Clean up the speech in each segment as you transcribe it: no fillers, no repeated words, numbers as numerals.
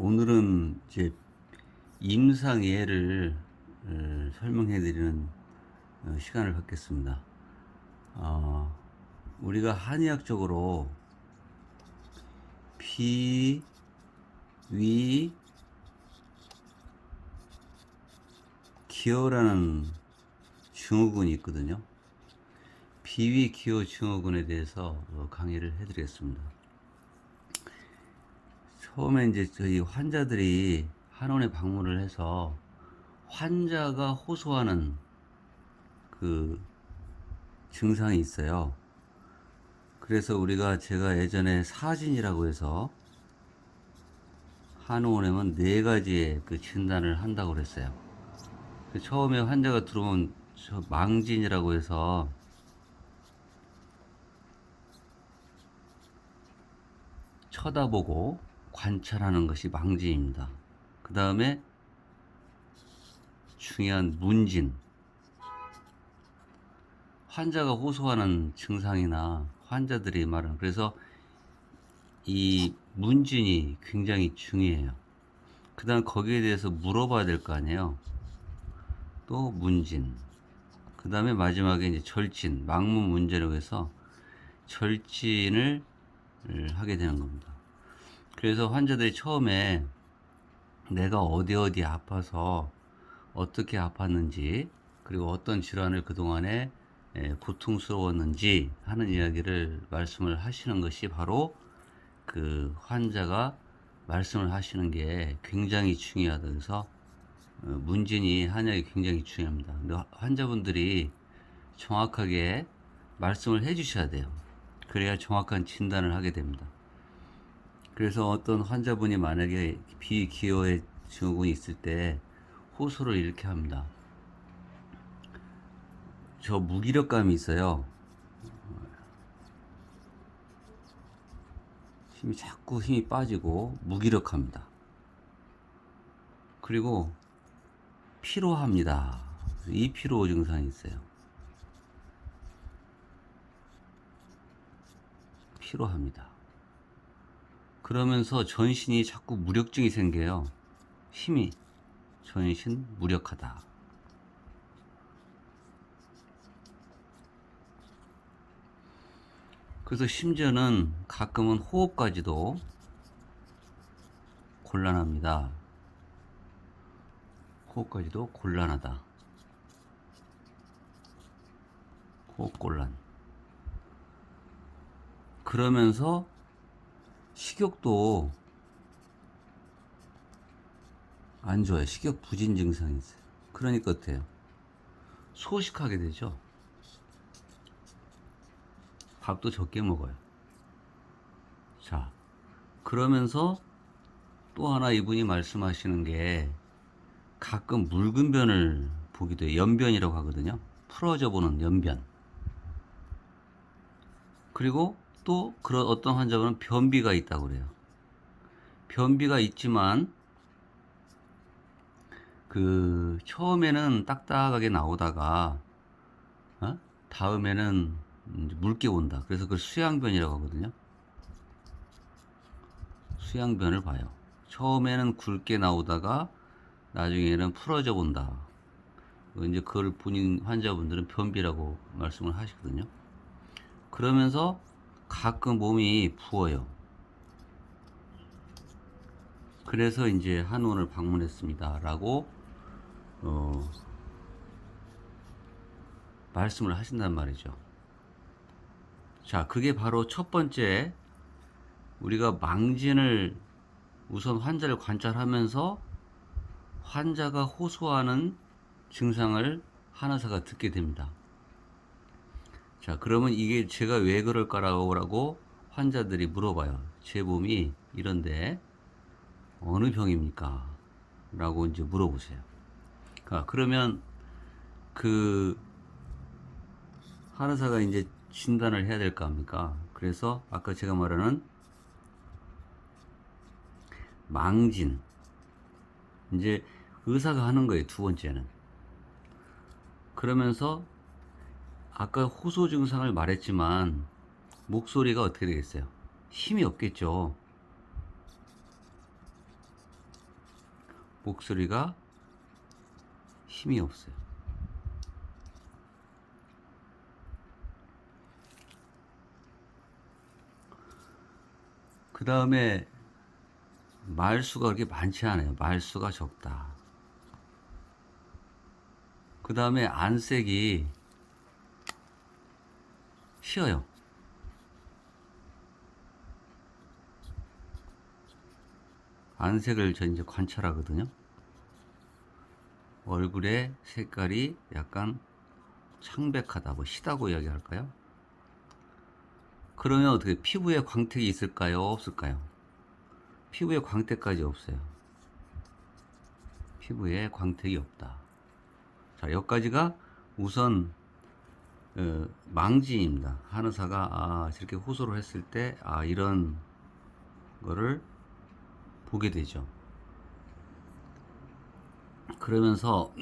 오늘은 이제 임상예를 설명해 드리는 시간을 갖겠습니다. 우리가 한의학적으로 비, 위, 기어라는 증후군이 있거든요. 비위, 기어 증후군에 대해서 강의를 해드리겠습니다. 처음에 이제 저희 환자들이 한원에 방문을 해서 환자가 호소하는 그 증상이 있어요. 그래서 제가 예전에 사진이라고 해서 한의원에 오면 4가지의 그 진단을 한다고 그랬어요. 처음에 환자가 들어오면 망진이라고 해서 쳐다보고 관찰하는 것이 망진입니다. 그 다음에 중요한 문진, 환자가 호소하는 증상이나 환자들이 말하는, 그래서 이 문진이 굉장히 중요해요. 그 다음 거기에 대해서 물어봐야 될 거 아니에요. 또 문진, 그 다음에 마지막에 이제 절진, 망문 문제라고 해서 절진을 하게 되는 겁니다. 그래서 환자들이 처음에 내가 어디 아파서 어떻게 아팠는지, 그리고 어떤 질환을 그동안에 고통스러웠는지 하는 이야기를 말씀을 하시는 것이 바로 그 환자가 말씀을 하시는 게 굉장히 중요하다. 그래서 문진이 한약이 굉장히 중요합니다. 근데 환자분들이 정확하게 말씀을 해 주셔야 돼요. 그래야 정확한 진단을 하게 됩니다. 그래서 어떤 환자분이 만약에 비기어의 증후군이 있을 때 호소를 이렇게 합니다. 저 무기력감이 있어요. 자꾸 힘이 빠지고 무기력합니다. 그리고 피로합니다. 이 피로 증상이 있어요. 피로합니다. 그러면서 전신이 자꾸 무력증이 생겨요. 힘이, 전신 무력하다. 그래서 심지어는 가끔은 호흡까지도 곤란합니다. 호흡까지도 곤란하다. 호흡곤란. 그러면서 식욕도 안 좋아요. 식욕 부진 증상이 있어요. 그러니까 어때요? 소식하게 되죠. 밥도 적게 먹어요. 자, 그러면서 또 하나 이분이 말씀하시는 게 가끔 묽은 변을 보기도 해요. 연변이라고 하거든요. 풀어져 보는 연변. 그리고 또 그런 어떤 환자분은 변비가 있다고 그래요. 변비가 있지만 그 처음에는 딱딱하게 나오다가 다음에는 묽게 온다. 그래서 그걸 수양변이라고 하거든요. 수양변을 봐요. 처음에는 굵게 나오다가 나중에는 풀어져 본다. 이제 그걸 본인 환자분들은 변비라고 말씀을 하시거든요. 그러면서 가끔 몸이 부어요. 그래서 이제 한의원을 방문했습니다라고 말씀을 하신단 말이죠. 자, 그게 바로 첫 번째, 우리가 망진을 우선 환자를 관찰하면서 환자가 호소하는 증상을 한의사가 듣게 됩니다. 자, 그러면 이게 제가 왜 그럴까라고 환자들이 물어봐요. 제 몸이 이런데 어느 병입니까? 라고 이제 물어보세요. 그러면 그 한의사가 이제 진단을 해야 될 거 아닙니까? 그래서 아까 제가 말하는 망진, 이제 의사가 하는 거예요. 두 번째는. 그러면서 아까 호소 증상을 말했지만 목소리가 어떻게 되겠어요? 힘이 없겠죠. 목소리가 힘이 없어요. 그 다음에 말수가 그렇게 많지 않아요. 말수가 적다. 그 다음에 안색이 쉬어요. 안색을 저 이제 관찰하거든요. 얼굴의 색깔이 약간 창백하다, 뭐 시다고 이야기할까요? 그러면 어떻게 피부에 광택이 있을까요? 없을까요? 피부에 광택까지 없어요. 피부에 광택이 없다. 자, 여기까지가 우선 망진입니다. 한의사가 저렇게 호소를 했을 때 이런 거를 보게 되죠. 그러면서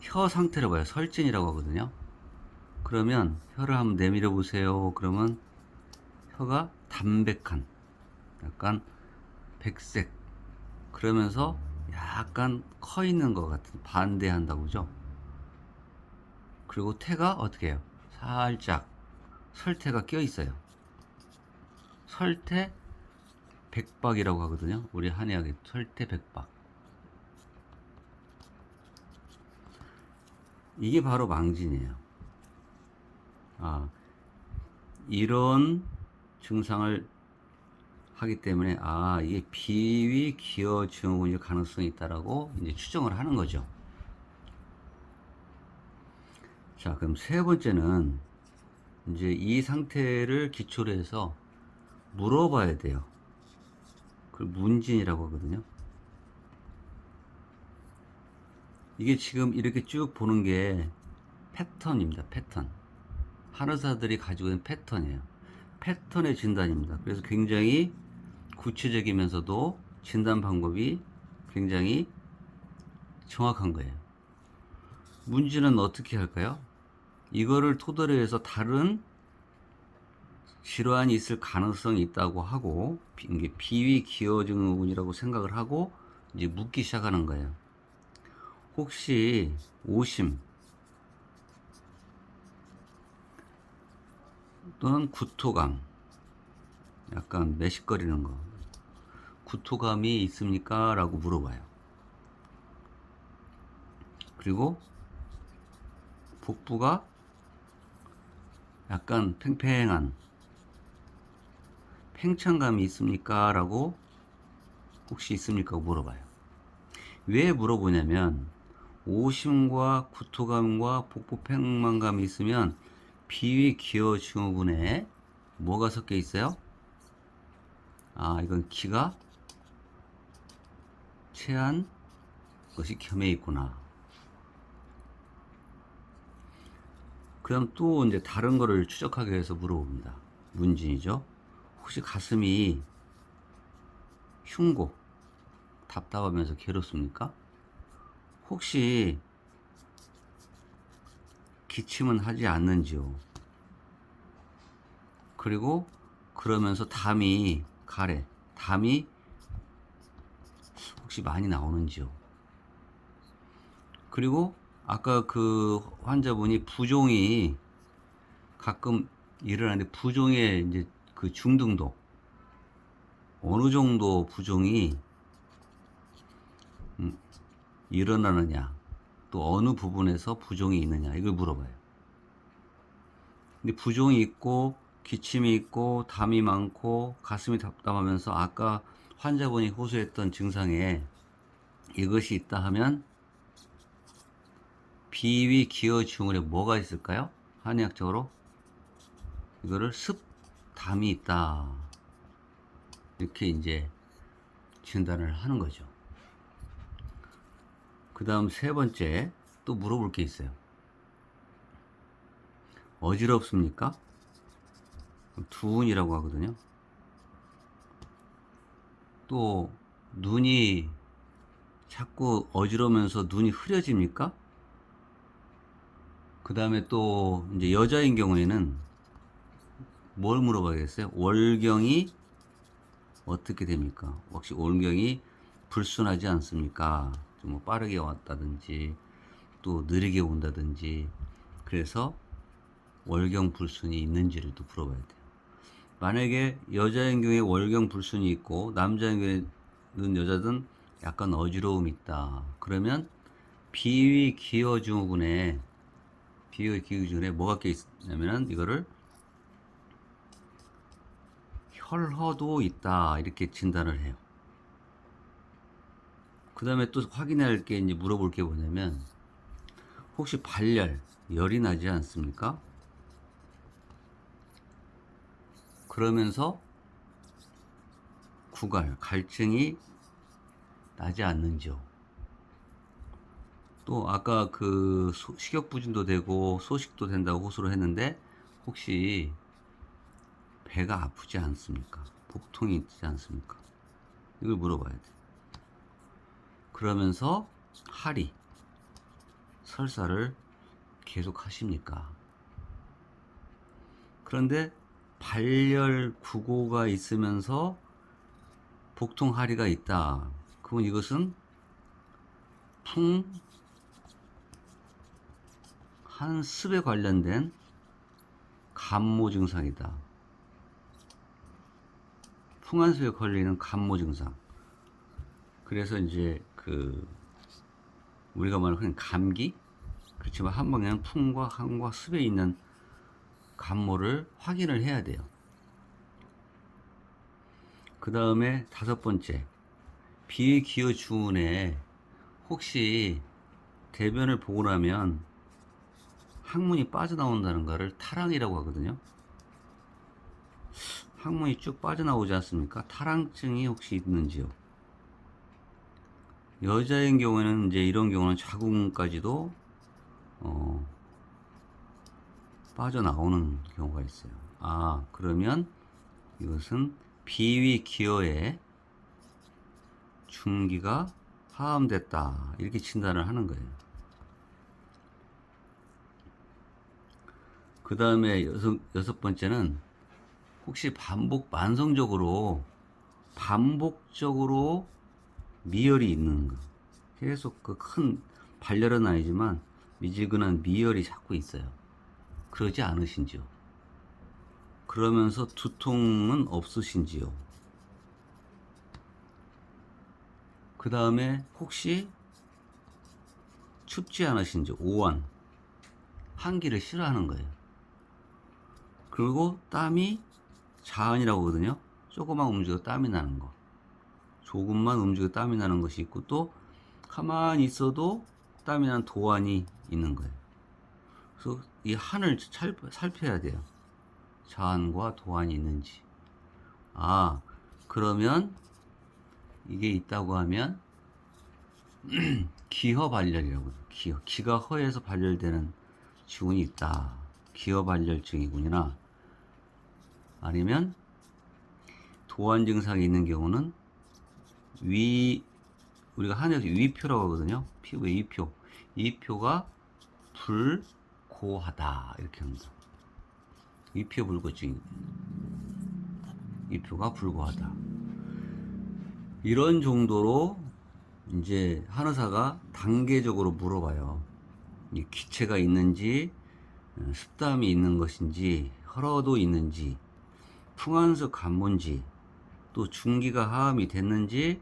혀 상태를 봐요. 설진이라고 하거든요. 그러면 혀를 한번 내밀어 보세요. 그러면 혀가 담백한 약간 백색, 그러면서 약간 커 있는 것 같은, 반대한다고 그죠? 그리고 태가 어떻게 해요? 살짝 설태가 껴 있어요. 설태 백박이라고 하거든요. 우리 한의학에 설태 백박. 이게 바로 망진이에요. 이런 증상을 하기 때문에 이게 비위 기어 증후군일 가능성이 있다라고 이제 추정을 하는 거죠. 자, 그럼 세 번째는 이제 이 상태를 기초로 해서 물어봐야 돼요. 그걸 문진이라고 하거든요. 이게 지금 이렇게 쭉 보는 게 패턴입니다. 패턴. 한의사들이 가지고 있는 패턴이에요. 패턴의 진단입니다. 그래서 굉장히 구체적이면서도 진단 방법이 굉장히 정확한 거예요. 문제는 어떻게 할까요? 이거를 토대로 해서 다른 질환이 있을 가능성이 있다고 하고, 이게 비위 기어 증후군이라고 생각을 하고 이제 묻기 시작하는 거예요. 혹시 오심 또는 구토감, 약간 매식거리는 거, 구토감이 있습니까? 라고 물어봐요. 그리고 복부가 약간 팽팽한 팽창감이 있습니까? 라고 혹시 있습니까? 물어봐요. 왜 물어보냐면 오심과 구토감과 복부 팽만감이 있으면 비위 기어 증후군에 뭐가 섞여 있어요? 이건 기가 체한 것이 겸해 있구나. 그럼 또 이제 다른 거를 추적하기 위해서 물어봅니다. 문진이죠. 혹시 가슴이 흉고 답답하면서 괴롭습니까? 혹시 기침은 하지 않는지요? 그리고 그러면서 담이 가래, 담이 혹시 많이 나오는지요? 그리고 아까 그 환자분이 부종이 가끔 일어나는데 부종의 이제 그 중등도 어느 정도 부종이 일어나느냐, 또 어느 부분에서 부종이 있느냐 이걸 물어봐요. 근데 부종이 있고 기침이 있고 담이 많고 가슴이 답답하면서 아까 환자분이 호소했던 증상에 이것이 있다 하면 비위 기어 흉울에 뭐가 있을까요? 한의학적으로 이거를 습담이 있다 이렇게 이제 진단을 하는 거죠. 그 다음 세 번째 또 물어볼 게 있어요. 어지럽습니까? 두은이라고 하거든요. 또 눈이 자꾸 어지러우면서 눈이 흐려집니까? 그 다음에 또 이제 여자인 경우에는 뭘 물어봐야겠어요? 월경이 어떻게 됩니까? 혹시 월경이 불순하지 않습니까? 좀 뭐 빠르게 왔다든지 또 느리게 온다든지 그래서 월경 불순이 있는지를 또 물어봐야 돼요. 만약에 여자인 경우에 월경 불순이 있고 남자인 경우에는 여자든 약간 어지러움이 있다. 그러면 비위 기어 증후군에 뭐가 껴 있냐면은 이거를 혈허도 있다 이렇게 진단을 해요. 그 다음에 또 확인할 게 이제 물어볼 게 뭐냐면 혹시 열이 나지 않습니까? 그러면서 갈증이 나지 않는지요. 또 아까 그 식욕부진도 되고 소식도 된다고 호소를 했는데 혹시 배가 아프지 않습니까? 복통이 있지 않습니까? 이걸 물어봐야 돼. 그러면서 하리, 설사를 계속 하십니까? 그런데 발열 구고가 있으면서 복통 하리가 있다. 그러면 이것은 한습에 관련된 감모 증상이다. 풍한수에 걸리는 감모 증상. 그래서 이제 그 우리가 말하는 감기, 그렇지만 한방에는 풍과 한과 습에 있는 감모를 확인을 해야 돼요. 그 다음에 다섯 번째, 비기어 주운에 혹시 대변을 보고 나면 항문이 빠져나온다는 것을 탈항이라고 하거든요. 항문이 쭉 빠져나오지 않습니까? 탈항증이 혹시 있는지요? 여자인 경우에는 이제 이런 경우는 자궁까지도 빠져나오는 경우가 있어요. 아, 그러면 이것은 비위 기어에 중기가 하암됐다 이렇게 진단을 하는 거예요. 그 다음에 여섯 번째는 혹시 반복적으로 미열이 있는 거. 계속 그 큰 발열은 아니지만 미지근한 미열이 자꾸 있어요. 그러지 않으신지요? 그러면서 두통은 없으신지요? 그 다음에 혹시 춥지 않으신지 오한 한기를 싫어하는 거예요. 그리고 땀이 자한이라고 하거든요. 조금만 움직여도 땀이 나는 거, 조금만 움직여도 땀이 나는 것이 있고 또 가만히 있어도 땀이 나는 도안이 있는 거예요. 그래서 이 한을 살펴야 돼요. 자한과 도안이 있는지. 아, 그러면 이게 있다고 하면 기허발열이라고 해요. 기가 허해서 발열되는 증후군이 있다. 기허발열증이군요. 아니면 도안 증상이 있는 경우는 우리가 한의에서 위표라고 하거든요. 피부의 위표. 위표가 불고하다 이렇게 합니다. 위표 불고증. 위표가 불고하다. 이런 정도로 이제 한의사가 단계적으로 물어봐요. 이 기체가 있는지, 습담이 있는 것인지, 혈어도 있는지, 풍한수 간문지, 또 중기가 하음이 됐는지,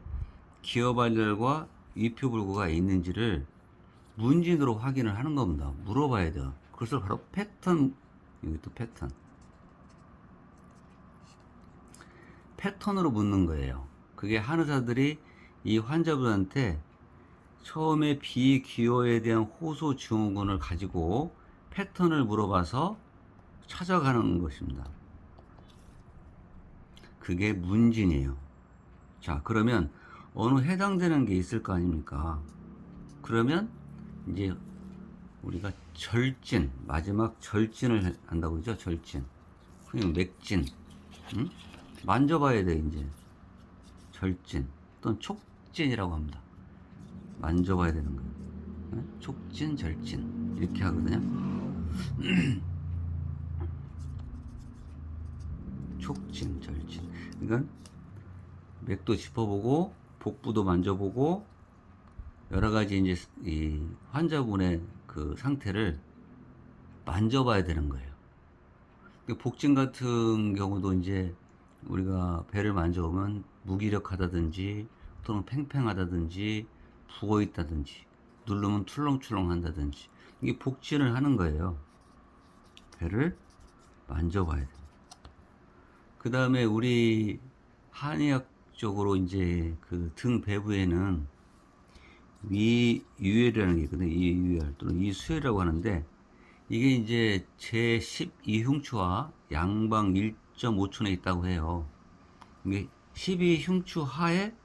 기어발열과 위표불구가 있는지를 문진으로 확인을 하는 겁니다. 물어봐야 돼요. 그것을 바로 패턴, 여기 또 패턴으로 묻는 거예요. 그게 한의사들이 이 환자분한테 처음에 비기호에 대한 호소 증후군을 가지고 패턴을 물어봐서 찾아가는 것입니다. 그게 문진이에요. 자, 그러면 어느 해당되는 게 있을 거 아닙니까? 그러면 이제 우리가 절진, 마지막 절진을 한다고 그러죠? 절진. 그냥 맥진. 응? 만져봐야 돼, 이제. 절진. 또는 촉진이라고 합니다. 만져봐야 되는 거예요. 네? 촉진, 절진. 이렇게 하거든요. 촉진, 절진. 그러니까 맥도 짚어보고, 복부도 만져보고, 여러 가지 이제 이 환자분의 그 상태를 만져봐야 되는 거예요. 복진 같은 경우도 이제 우리가 배를 만져보면 무기력하다든지 또는 팽팽하다든지 부어 있다든지 누르면 출렁출렁 한다든지 이게 복진을 하는 거예요. 배를 만져봐야 돼. 그 다음에 우리 한의학적으로 이제 그 등 배부에는 위유혈이라는 게 있거든요. 위유혈 또는 위수혈이라고 하는데 이게 이제 제12흉추와 양방 1.5촌에 있다고 해요. 이게 12흉추 하에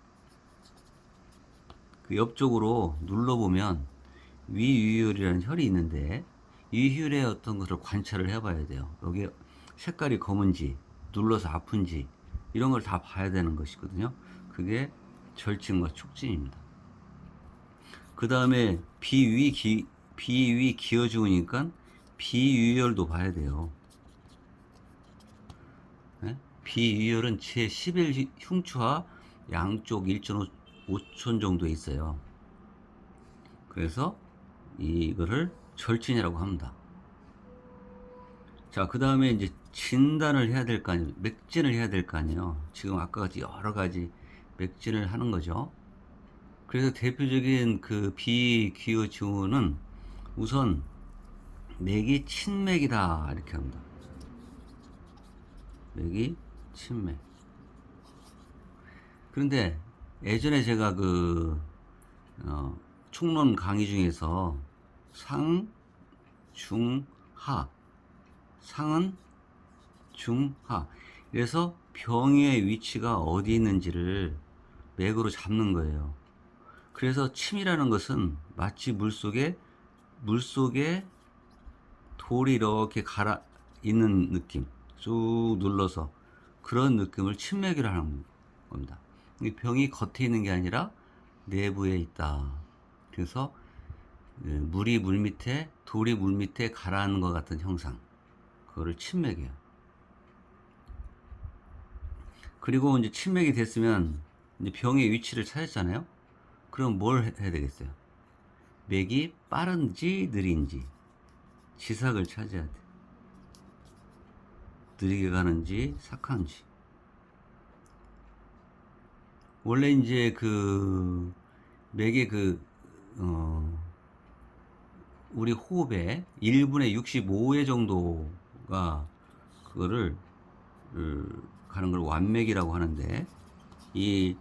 그 옆쪽으로 눌러보면 위유혈이라는 혈이 있는데 이 혈의 어떤 것을 관찰을 해봐야 돼요. 여기 색깔이 검은지 눌러서 아픈지 이런 걸 다 봐야 되는 것이거든요. 그게 절진과 촉진입니다. 그 다음에 비위 기어 죽으니까 비유혈도 봐야 돼요. 네? 비유혈은 제11 흉추와 양쪽 1.5촌 정도에 있어요. 그래서 이거를 절진이라고 합니다. 자, 그 다음에 이제 진단을 해야 될 거 아니에요. 맥진을 해야 될 거 아니에요. 지금 아까 같이 여러 가지 맥진을 하는 거죠. 그래서 대표적인 그 비기호 증후는 우선 맥이 친맥이다 이렇게 합니다. 맥이 친맥. 그런데 예전에 제가 그 총론 강의 중에서 상, 중, 하, 상은 중, 하. 그래서 병의 위치가 어디 있는지를 맥으로 잡는 거예요. 그래서 침이라는 것은 마치 물속에 돌이 이렇게 갈아 있는 느낌, 쭉 눌러서 그런 느낌을 침맥이라 하는 겁니다. 이 병이 겉에 있는 게 아니라 내부에 있다. 그래서 물이 물 밑에, 돌이 물 밑에 가라앉는 것 같은 형상, 그거를 침맥이에요. 그리고 이제 침맥이 됐으면 이제 병의 위치를 찾았잖아요. 그럼 뭘 해야 되겠어요? 맥이 빠른지 느린지 지삭을 찾아야 돼. 느리게 가는지 삭한지. 원래 이제 그 맥의 그 우리 호흡의 1분의 65회 정도가 그거를 가는 걸 완맥이라고 하는데 이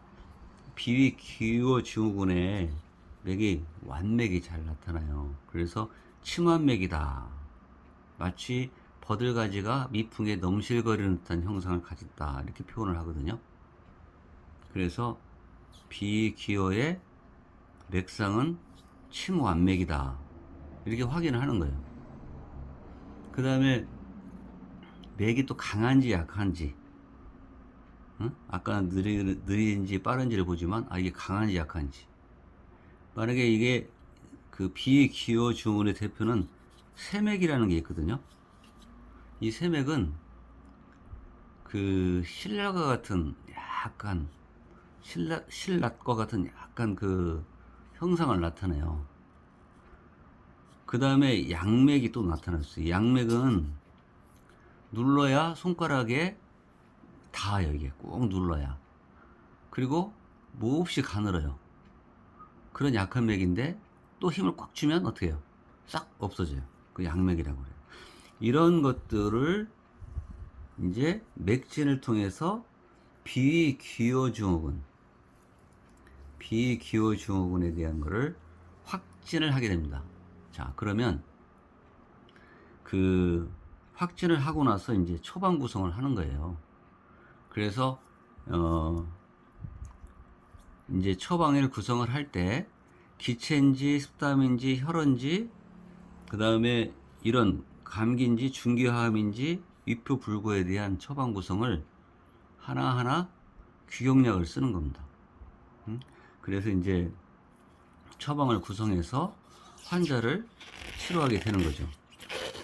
비위 기호 증후군에 맥이 완맥이 잘 나타나요. 그래서 침완맥이다. 마치 버들가지가 미풍에 넘실거리는 듯한 형상을 가졌다. 이렇게 표현을 하거든요. 그래서 비기호의 맥상은 침완맥이다. 이렇게 확인을 하는 거예요. 그 다음에 맥이 또 강한지 약한지, 응? 아까 느린지 빠른지를 보지만 이게 강한지 약한지. 만약에 이게 그 비기호 증후군의 대표는 세맥이라는 게 있거든요. 이 세맥은 그 신라가 같은 약간 실낫과 같은 약간 그 형상을 나타내요. 그 다음에 양맥이 또 나타났어요. 양맥은 눌러야 손가락에 닿아요. 이게 꼭 눌러야. 그리고 몹시 가늘어요. 그런 약한 맥인데 또 힘을 꽉 주면 어떻게 해요? 싹 없어져요. 그 양맥이라고 그래요. 이런 것들을 이제 맥진을 통해서 비기호증후군에 대한 거를 확진을 하게 됩니다. 자, 그러면 그 확진을 하고 나서 이제 처방 구성을 하는 거예요. 그래서 이제 처방을 구성을 할 때 기체인지 습담인지 혈흔지 그 다음에 이런 감기인지 중기화암인지 위표불고에 대한 처방 구성을 하나하나 규격약을 쓰는 겁니다. 그래서 이제 처방을 구성해서 환자를 치료하게 되는 거죠.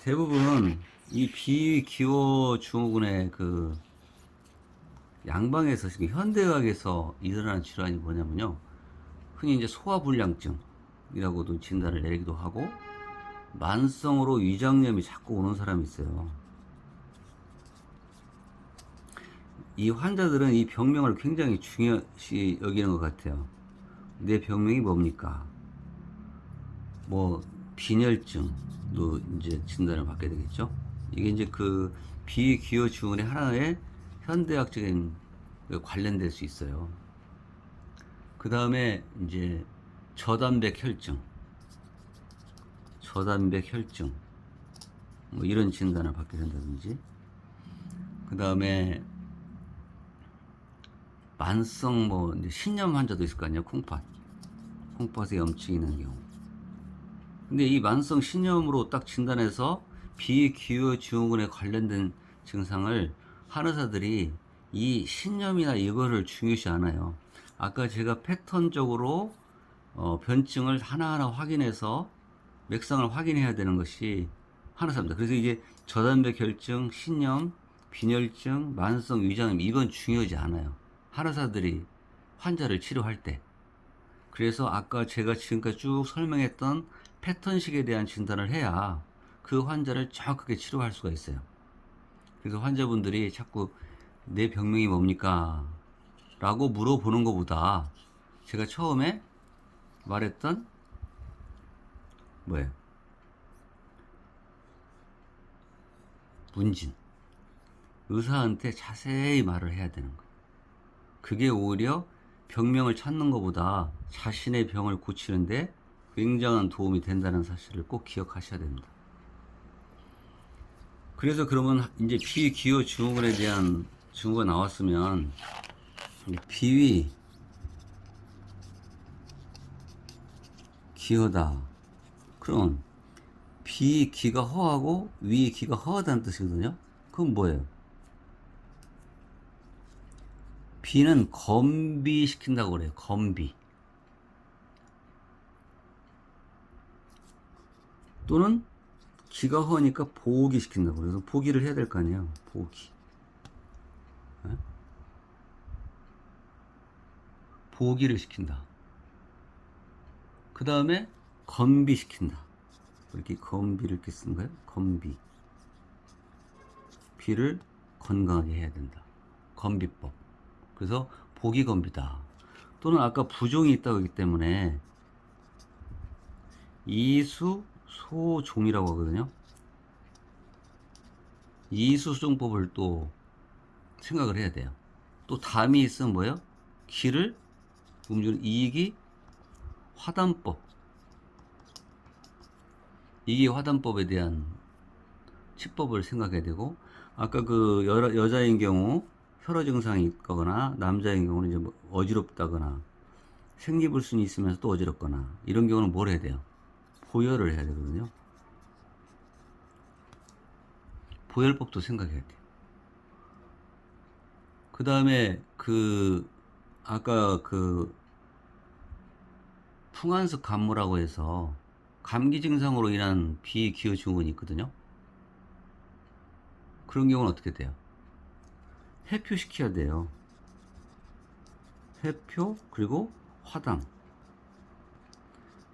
대부분 이 비기호증후군의 그 양방에서 현대의학에서 일어나는 질환이 뭐냐면요, 흔히 이제 소화불량증이라고도 진단을 내리기도 하고 만성으로 위장염이 자꾸 오는 사람이 있어요. 이 환자들은 이 병명을 굉장히 중요시 여기는 것 같아요. 내 병명이 뭡니까? 뭐 빈혈증도 이제 진단을 받게 되겠죠. 이게 이제 그 비기호증후군의 하나의 현대학적인 관련될 수 있어요. 그 다음에 이제 저단백 혈증 뭐 이런 진단을 받게 된다든지, 그 다음에 만성 뭐 이제 신염 환자도 있을 거 아니에요. 콩팥에 염증이 있는 경우. 근데 이 만성 신염으로 딱 진단해서 비기호증후군에 관련된 증상을 한의사들이 이 신염이나 이거를 중요시 않아요. 아까 제가 패턴적으로 변증을 하나하나 확인해서 맥상을 확인해야 되는 것이 한의사입니다. 그래서 이게 저단백 혈증, 신염, 빈혈증, 만성 위장염 이건 중요하지 않아요. 한의사들이 환자를 치료할 때. 그래서 아까 제가 지금까지 쭉 설명했던 패턴식에 대한 진단을 해야 그 환자를 정확하게 치료할 수가 있어요. 그래서 환자분들이 자꾸 내 병명이 뭡니까? 라고 물어보는 것보다 제가 처음에 말했던 뭐예요? 문진. 의사한테 자세히 말을 해야 되는 거예요. 그게 오히려 병명을 찾는 것보다 자신의 병을 고치는데 굉장한 도움이 된다는 사실을 꼭 기억하셔야 됩니다. 그래서 그러면 이제 비기호증후군에 대한 증후가 나왔으면 비위 기허다. 그럼 비기가 허하고 위기가 허하다는 뜻이거든요. 그건 뭐예요? 비는 건비시킨다고 그래요. 건비. 또는 기가 허니까 보기 시킨다고. 그래서 보기를 해야 될 거 아니에요. 보기. 네? 보기를 시킨다. 그 다음에 건비 시킨다. 이렇게 건비를 이렇게 쓰는 거예요. 건비. 비를 건강하게 해야 된다. 건비법. 그래서 보기 건비다. 또는 아까 부종이 있다고 했기 때문에 이수 소종이라고 하거든요. 이수소종법을 또 생각을 해야 돼요. 또 담이 있으면 뭐예요? 기를 움직이는 이익이 화단법. 이게 화단법에 대한 치법을 생각해야 되고, 아까 그 여자인 경우 혈어 증상이 있거나 남자인 경우는 이제 뭐 어지럽다거나 생리불순이 있으면서 또 어지럽거나 이런 경우는 뭘 해야 돼요? 보혈을 해야 되거든요. 보혈법도 생각해야 돼요. 그 다음에 아까 풍한석 감무라고 해서 감기 증상으로 인한 비기호증후군이 있거든요. 그런 경우는 어떻게 돼요? 회표시켜야 돼요. 해표 그리고 화당.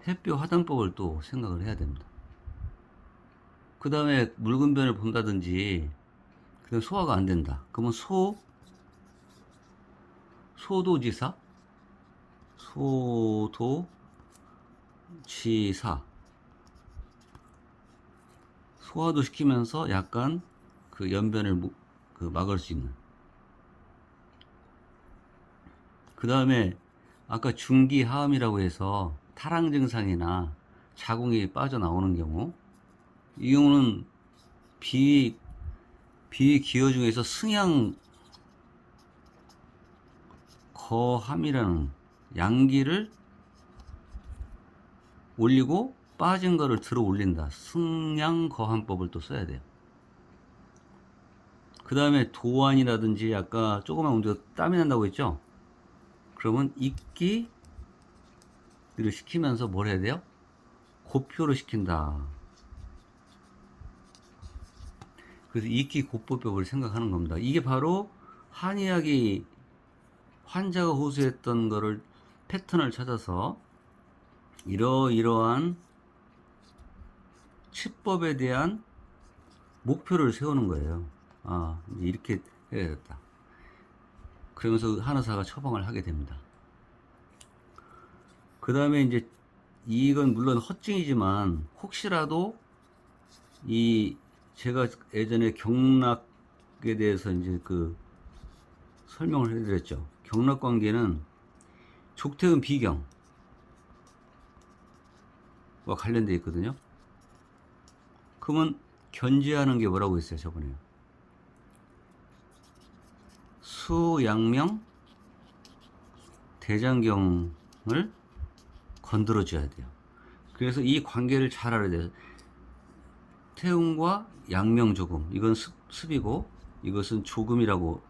해표 화당법을 또 생각을 해야 됩니다. 그 다음에 묽은변을 본다든지 그다음 소화가 안 된다. 그러면 소도지사 소도지사 소화도 시키면서 약간 그 연변을 그 막을 수 있는. 그 다음에 아까 중기하음이라고 해서 탈항 증상이나 자궁이 빠져나오는 경우, 이 경우는 비기여 중에서 승양거함이라는 양기를 올리고 빠진 거를 들어 올린다. 승양거함법을 또 써야 돼요. 그 다음에 도안이라든지 아까 조그만 문제가 땀이 난다고 했죠. 그러면 익기를 시키면서 뭘 해야 돼요? 고표를 시킨다. 그래서 익기 고표법을 생각하는 겁니다. 이게 바로 한의학이 환자가 호소했던 거를 패턴을 찾아서 이러이러한 치법에 대한 목표를 세우는 거예요. 아, 이제 이렇게 해야겠다. 그러면서 한의사가 처방을 하게 됩니다. 그 다음에 이제 이건 물론 허증이지만 혹시라도 제가 예전에 경락에 대해서 이제 그 설명을 해드렸죠. 경락 관계는 족태음 비경과 관련되어 있거든요. 그러면 견제하는 게 뭐라고 했어요, 저번에? 수양명 대장경을 건드려 줘야 돼요. 그래서 이 관계를 잘 알아야 돼요. 태음과 양명 조금, 이건 습이고 이것은 조금이라고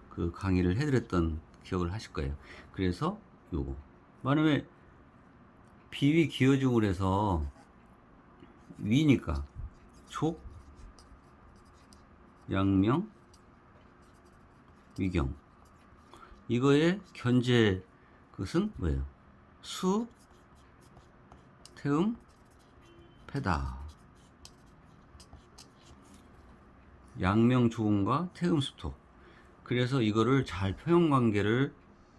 그 강의를 해드렸던 기억을 하실 거예요. 그래서 요거 만약에 비위 기여중을 해서 위니까 족, 양명, 위경, 이거의 견제 그것은 뭐예요? 수, 태음, 패다. 양명 조음과 태음 수토. 그래서 이거를 잘 표현 관계를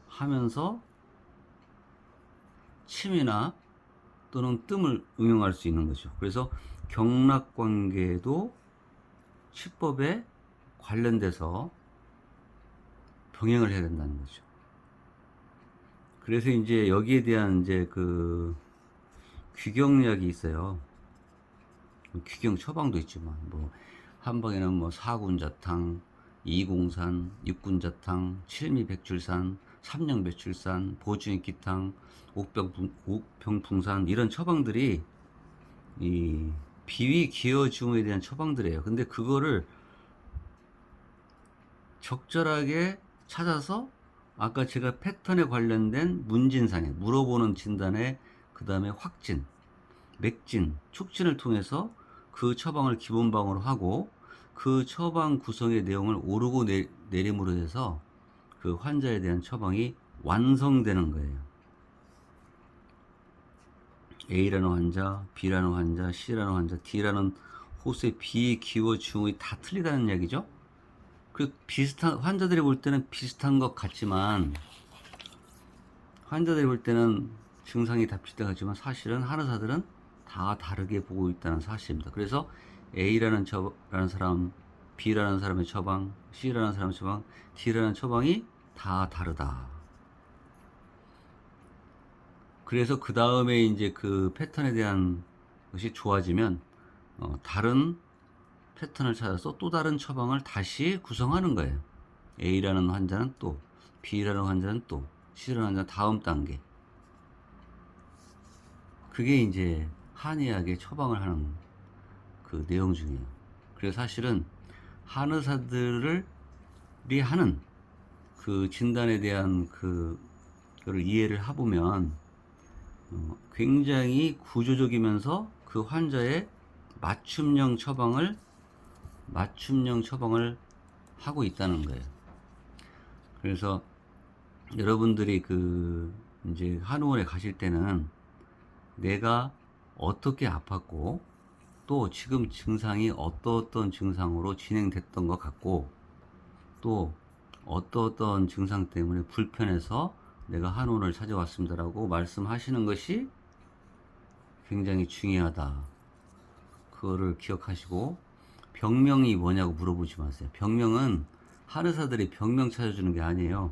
하면서 침이나 또는 뜸을 응용할 수 있는 거죠. 그래서 경락 관계도 치법에 관련돼서 병행을 해야 된다는 거죠. 그래서 이제 여기에 대한 이제 그 귀경약이 있어요. 귀경 처방도 있지만 뭐 한방에는 뭐 사군자탕, 이공산, 육군자탕, 칠미백출산, 삼령배출산, 보충익기탕, 옥병풍산 이런 처방들이 이 비위기여증후에 대한 처방들이에요. 근데 그거를 적절하게 찾아서 아까 제가 패턴에 관련된 문진상에 물어보는 진단에 그 다음에 확진, 맥진, 촉진을 통해서 그 처방을 기본방으로 하고 그 처방 구성의 내용을 오르고 내림으로 해서 그 환자에 대한 처방이 완성되는 거예요. A라는 환자, B라는 환자, C라는 환자, D라는 호수의 비기여증후이 다 틀리다는 얘기죠. 그 비슷한 환자들이 볼 때는 비슷한 것 같지만 환자들이 볼 때는 증상이 다 비슷하지만 사실은 한의사들은 다 다르게 보고 있다는 사실입니다. 그래서 A라는 사람, B라는 사람의 처방, C라는 사람의 처방, D라는 처방이 다 다르다. 그래서 그 다음에 이제 그 패턴에 대한 것이 좋아지면 다른 패턴을 찾아서 또 다른 처방을 다시 구성하는 거예요. A라는 환자는 또, B라는 환자는 또, C라는 환자는 다음 단계. 그게 이제 한의학의 처방을 하는 그 내용 중이에요. 그래서 사실은 한의사들이 하는 그 진단에 대한 그거를 이해를 해보면 굉장히 구조적이면서 그 환자의 맞춤형 처방을 하고 있다는 거예요. 그래서 여러분들이 이제 한의원에 가실 때는 내가 어떻게 아팠고 또 지금 증상이 어떤 증상으로 진행됐던 것 같고 또 어떤 증상 때문에 불편해서 내가 한의원을 찾아왔습니다라고 말씀하시는 것이 굉장히 중요하다. 그거를 기억하시고 병명이 뭐냐고 물어보지 마세요. 병명은 한의사들이 병명 찾아주는 게 아니에요.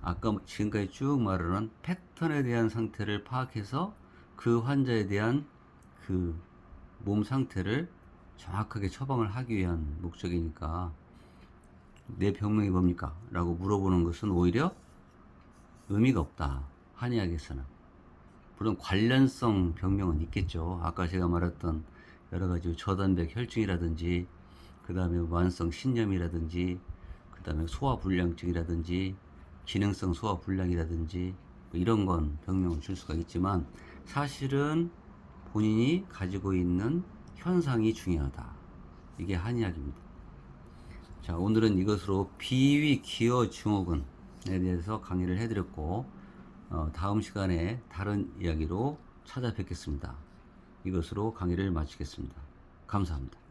아까 지금까지 쭉 말하는 패턴에 대한 상태를 파악해서 그 환자에 대한 그 몸 상태를 정확하게 처방을 하기 위한 목적이니까 내 병명이 뭡니까? 라고 물어보는 것은 오히려 의미가 없다. 한의학에서는. 물론 관련성 병명은 있겠죠. 아까 제가 말했던 여러 가지 저단백 혈증이라든지 그 다음에 만성 신염이라든지 그 다음에 소화불량증이라든지 기능성 소화불량이라든지 뭐 이런 건 병명을 줄 수가 있지만 사실은 본인이 가지고 있는 현상이 중요하다. 이게 한의학입니다. 자, 오늘은 이것으로 비위 기어 증후군에 대해서 강의를 해드렸고 다음 시간에 다른 이야기로 찾아뵙겠습니다. 이것으로 강의를 마치겠습니다. 감사합니다.